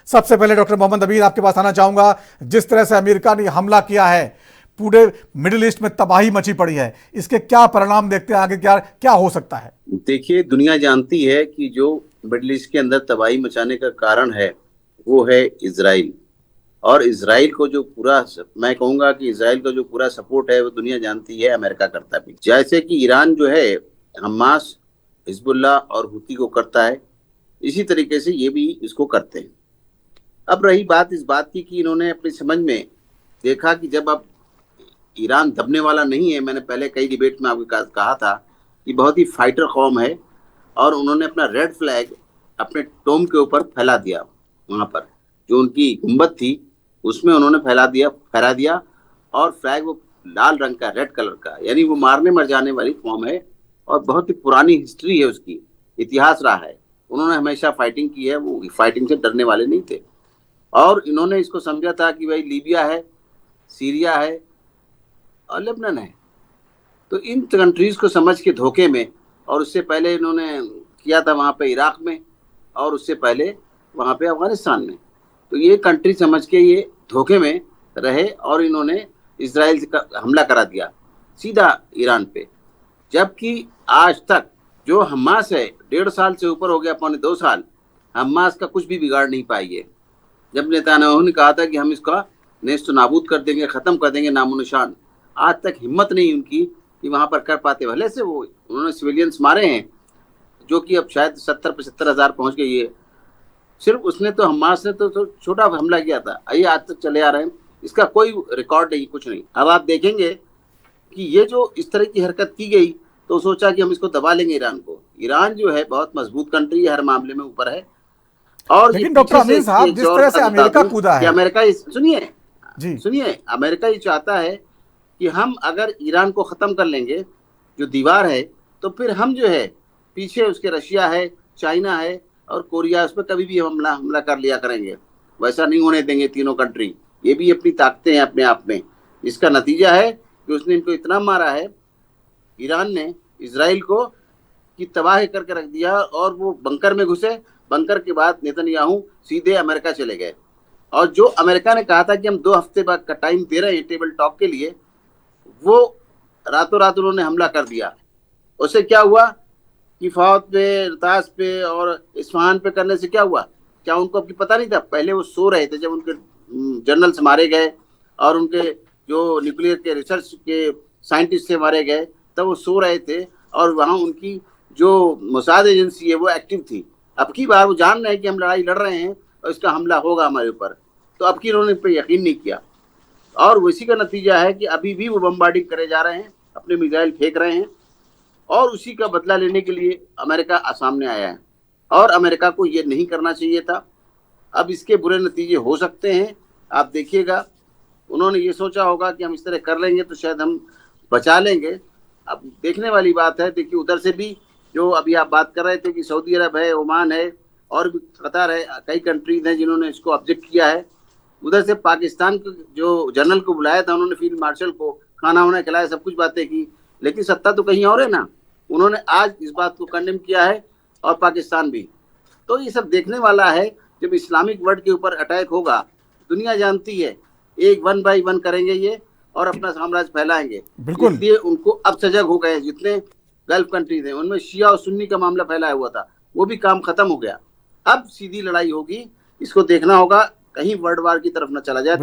सबसे पहले डॉक्टर मोहम्मद अमीर आपके पास आना चाहूंगा। जिस तरह से अमेरिका ने हमला किया है, पूरे मिडिल ईस्ट में तबाही मची पड़ी है, इसके क्या परिणाम देखते हैं, आगे क्या क्या हो सकता है? देखिए, दुनिया जानती है कि जो मिडल ईस्ट के अंदर तबाही मचाने का कारण है वो है इजराइल। और इजराइल को जो पूरा, मैं कहूंगा कि इजराइल का जो पूरा सपोर्ट है वो दुनिया जानती है, अमेरिका करता भी। जैसे कि ईरान जो है हमास, हिजबुल्लाह और हुती को करता है, इसी तरीके से ये भी इसको करते हैं। अब रही बात इस बात की कि इन्होंने अपनी समझ में देखा कि जब अब ईरान दबने वाला नहीं है, मैंने पहले कई डिबेट में आपको कहा था कि बहुत ही फाइटर कौम है, और उन्होंने अपना रेड फ्लैग अपने टोम के ऊपर फैला दिया। वहां पर जो उनकी गुंबद थी उसमें उन्होंने फहरा दिया, और फ्लैग वो लाल रंग का, रेड कलर का, यानी वो मारने मर जाने वाली कौम है और बहुत ही पुरानी हिस्ट्री है उसकी, इतिहास रहा है। उन्होंने हमेशा फाइटिंग की है, वो फाइटिंग से डरने वाले नहीं थे। और इन्होंने इसको समझा था कि भाई लीबिया है, सीरिया है और लेबनान है, तो इन कंट्रीज को समझ के धोखे में, और उससे पहले इन्होंने किया था वहां पे इराक में, और उससे पहले वहां पे अफगानिस्तान में, तो ये कंट्री समझ के ये धोखे में रहे और इन्होंने इसराइल से हमला करा दिया सीधा ईरान पे। जबकि आज तक जो हमास है, 1.5 साल से ऊपर हो गया, 2.25 साल, हमास का कुछ भी बिगाड़ नहीं पाई है। जब नेतान्याहू ने कहा था कि हम इसका नेस्त नाबूद कर देंगे, खत्म कर देंगे नामो निशान, आज तक हिम्मत नहीं उनकी कि वहां पर कर पाते। भले से वो उन्होंने सिविलियंस मारे हैं जो कि अब शायद 70-75 हजार पहुंच गई है। सिर्फ उसने तो, हमास ने तो छोटा हमला किया था, आइए आज तक चले आ रहे हैं, इसका कोई रिकॉर्ड नहीं, कुछ नहीं। अब आप देखेंगे कि ये जो इस तरह की हरकत की गई तो सोचा कि हम इसको दबा लेंगे ईरान को। ईरान जो है बहुत मजबूत कंट्री है, हर मामले में ऊपर है। और ये लेकिन डॉक्टर पीछे से अमीर साहब, एक जिस और तरह से बात बता अमेरिका दूं कूदा कि है। अमेरिका सुनिए जी। सुनिए, अमेरिका ये चाहता है कि हम अगर ईरान को खत्म कर लेंगे, जो दीवार है, तो फिर हम जो है पीछे उसके रशिया है, चाइना है और कोरिया, उस पर कभी भी हमला हमला कर लिया करेंगे। वैसा नहीं होने देंगे तीनों कंट्री। ये भी अपनी ताकतें हैं अपने आप में। इसका नतीजा है कि उसने इनको इतना मारा है, ईरान ने इसराइल को, कि तबाह करके रख दिया, और वो बंकर में घुसे। बंकर के बाद नेतन्याहू सीधे अमेरिका चले गए, और जो अमेरिका ने कहा था कि हम 2 हफ्ते बाद का टाइम दे रहे हैं टेबल टॉक के लिए, वो रातों रात उन्होंने हमला कर दिया। उससे क्या हुआ कि फौत पे, रतास पे और इस्फहान पे करने से क्या हुआ? क्या उनको अभी पता नहीं था? पहले वो सो रहे थे जब उनके जनरल्स मारे गए और उनके जो न्यूक्लियर के रिसर्च के साइंटिस्ट थे मारे गए, तब वो सो रहे थे, और वहाँ उनकी जो मोसाद एजेंसी है वो एक्टिव थी। अब की बार वो जान रहे हैं कि हम लड़ाई लड़ रहे हैं और इसका हमला होगा हमारे ऊपर, तो अब की उन्होंने पे यकीन नहीं किया, और उसी का नतीजा है कि अभी भी वो बम्बार्डिंग करे जा रहे हैं, अपने मिसाइल फेंक रहे हैं, और उसी का बदला लेने के लिए अमेरिका सामने आया है। और अमेरिका को ये नहीं करना चाहिए था। अब इसके बुरे नतीजे हो सकते हैं, आप देखिएगा। उन्होंने ये सोचा होगा कि हम इस तरह कर लेंगे तो शायद हम बचा लेंगे। अब देखने वाली बात है। देखिए, उधर से भी जो अभी आप बात कर रहे थे कि सऊदी अरब है, ओमान है और भी कतार है, कई कंट्रीज हैं जिन्होंने इसको ऑब्जेक्ट किया है। उधर से पाकिस्तान के जो जनरल को बुलाया था, उन्होंने फील्ड मार्शल को खाना वाना खिलाया, सब कुछ बातें की, लेकिन सत्ता तो कहीं और है ना। उन्होंने आज इस बात को कंडेम किया है, और पाकिस्तान भी। तो ये सब देखने वाला है। जब इस्लामिक वर्ल्ड के ऊपर अटैक होगा, दुनिया जानती है, एक 1 बाय 1 करेंगे ये और अपना साम्राज्य फैलाएंगे। बिल्कुल। इसलिए उनको अब सजग हो गए। जितने गल्फ कंट्रीज हैं उनमें शिया और सुन्नी का मामला फैलाया हुआ था, वो भी काम खत्म हो गया। अब सीधी लड़ाई होगी, इसको देखना होगा कहीं वर्ल्ड वार की तरफ न चला जाए।